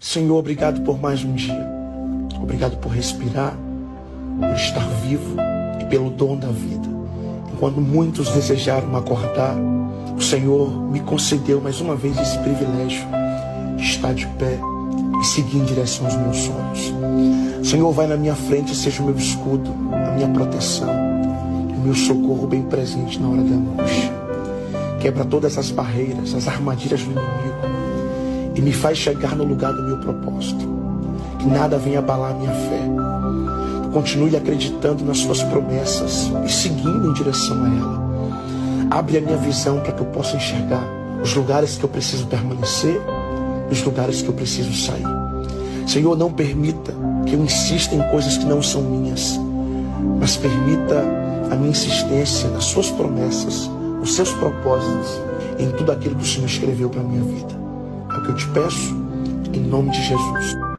Senhor, obrigado por mais um dia. Obrigado por respirar, por estar vivo e pelo dom da vida. Enquanto muitos desejaram acordar, o Senhor me concedeu mais uma vez esse privilégio de estar de pé e seguir em direção aos meus sonhos. Senhor, vai na minha frente e seja o meu escudo, a minha proteção, o meu socorro bem presente na hora da angústia. Quebra todas as barreiras, as armadilhas do inimigo e me faz chegar no lugar do meu propósito. Que nada venha abalar a minha fé. Continue acreditando nas suas promessas e seguindo em direção a ela. Abre a minha visão para que eu possa enxergar os lugares que eu preciso permanecer e os lugares que eu preciso sair. Senhor, não permita que eu insista em coisas que não são minhas, mas permita a minha insistência nas suas promessas, nos seus propósitos, em tudo aquilo que o Senhor escreveu para a minha vida. É o que eu te peço, em nome de Jesus.